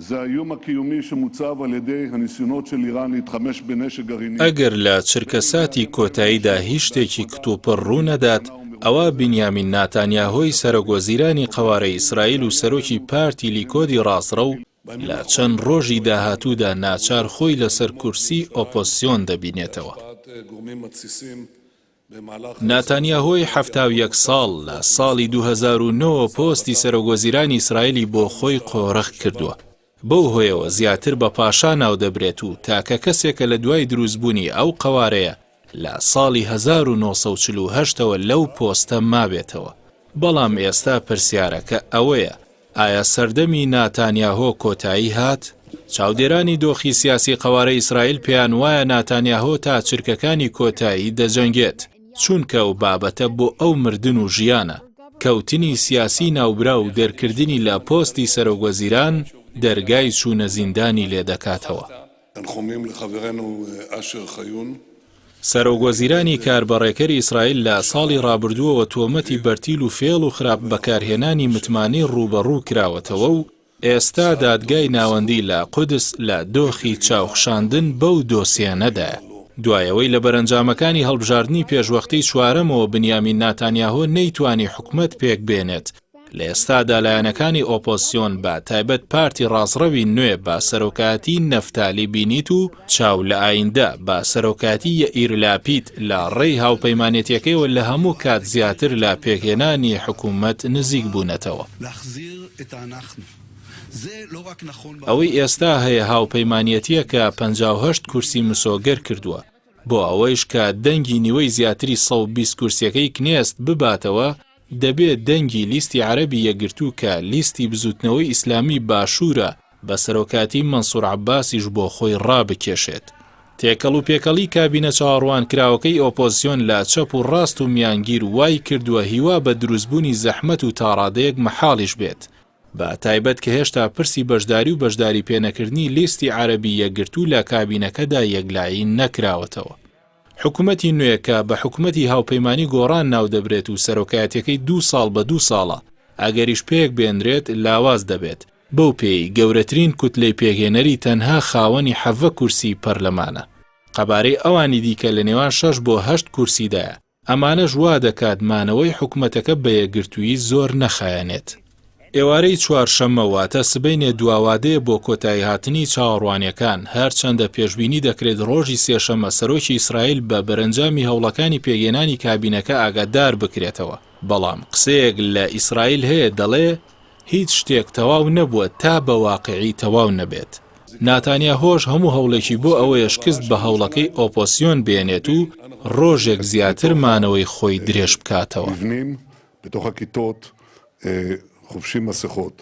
זה האיום הקיומי שמוצב על ידי הניסיונות של איראן להתחמש בנשק גרעיני. ئەگەر لە چرکەساتی کۆتاییدا هیچ شتێکی کتوپڕ ڕوو نەدات، ئەوە بنیامین ناتانیاهۆی سەرۆکوەزیرانی قەوارەی ئیسرائیل و سەرۆکی پارتی لیکۆدی ڕاستڕە و لە چەند ڕۆژی داهاتوودا ناچار خۆی لەسەر کورسی ئۆپۆزیسیۆن دەبینێتەوە. ناتانیاهۆی 71 ساڵ لە ساڵی 2009 پۆستی سەرۆکوەزیرانی ئیسرائیلی بۆ خۆی قۆڕەخ کردووە. بەو هۆیەوە زیاتر بە پاشا ناو دەبرێت و تاکە کەسێکە لە دوای دروستبوونی ئەو قەوارەیە لە ساڵی 1948ەوە لەو پۆستە مابێتەوە. بەڵام ئێستا پرسیارەکە ئەوەیە، ئایا سەردەمی ناتانیاهۆ کۆتایی هات؟ چاودێرانی دۆخی سیاسی قەوارەی ئیسرائیل پێیان وایە ناتانیاهۆ تا چرکەکانی کۆتایی دەجەنگێت، چونکە ئەو بابەتە بۆ ئەو مردن و ژیانە. کەوتنی سیاسی ناوبرا و دەرکردنی لە پۆستی سەرۆکوەزیران دەرگای چوونە زیندانی لێ دەکاتەوە. سەرۆکوەزیرانی کاربەڕێکەری ئیسرائیل لە ساڵی ڕابردووەوە تۆمەتی بەرتیل و فێڵ و خراپ بەکارهێنانی متمانەی ڕوبەڕوو کراوەتەوە و ئێستا دادگای ناوەندی لە قودس لە دۆخی چاوخشاندن بەو دۆسیانەدایە. دوایەوەی لە بەرەنجامەکانی هەڵبژاردننی پێشوەختەی چوارەمەوە بنیامین ناتانیاهۆ نەیتوانی حکومەت پێک بێنێت. لە ئێستادا لایەنەکانی ئۆپۆزیسیۆن بە تایبەت پارتی ڕاستڕەوی نوێ بە سەرۆکاتی نەفتالی بینیت و چاو لە ئایندە بە سەرۆکاتی یائیر لاپید لە ڕێی هاوپەیمانێتیەکەیەوە لە هەموو کات زیاتر لە پێکهێنانی حکومەت نزیک بوونەتەوە. ئەوەی ئێستا هەیە هاوپەیمانیەتیە کە 58 کورسی مسۆگەر کردووە بۆ ئەوەیش کە دەنگی نیوەی زیاتری 120 کورسیەکەی کنێست بباتەوە، دەبێت دەنگی لیستی عەرەبی یەکگرتوو کە لیستی بزوتنەوەی ئیسلامی باشوورە بە سەرۆکاتی مەنسوور عەباسیش بۆ خۆی ڕابکێشێت. تێکەڵ و پێکەڵی کابینە چاوەڕوان کراوەکەی ئۆپۆزیسیۆن لە چەپ و ڕاست و میانگیر وای کردووە هیوا بە دروستبوونی زەحمەت و تاڕادەیەک مەحاڵیش بێت، بە تایبەت کە هێشتا پرسی بەشداری و بەشداری پێنەکردنی لیستی عەرەبی یەکگرتوو لە کابینەکەدا یەکلایی نەکراوەتەوە. حکوومەتی نوێیەکە بە حکوومەتی هاوپەیمانی گۆڕان ناو دەبرێت و سەرۆکایەتەکەی 2 ساڵ بە 2 ساڵە، ئەگەریش پێک بێنرێت لاواز دەبێت. بەو پێی گەورەترین کوتلەی پێگەێنەری تەنها خاوەنی 7 کورسی پەرلەمانە. قەبارەی ئەوانی دیکە لە نێوان 6 بۆ 8 کورسیدایە. ئەمانەش وا دەکات مانەوەی حکوومەتەکە بە یەکگرتووی زۆر نەخایەنێت. ئێوارەی چوارشەممە واتە سبەینێ دواوادەیە بۆ کۆتایی هاتنی چاوەڕوانیەکان، هەرچەندە پێشبینی دەکرێت ڕۆژی سێشەممە سەرۆکی ئیسرائیل بە بەرەنجامی هەوڵەکانی پێگەێنانی کابینەکە ئاگادار بکرێتەوە. بەڵام قسەیەک لە ئیسرائیل هەیە دەڵێ هیچ شتێک تەواو نەبووە تا بە واقعی تەواو نەبێت. ناتانیاهۆش هەموو هەوڵێکی بۆ ئەوەیە شکست بە هەوڵەکەی ئۆپۆزیسیۆن بێنێت و ڕۆژێک زیاتر مانەوەی خۆی درێژ بکاتەوە. חובשים מסכות.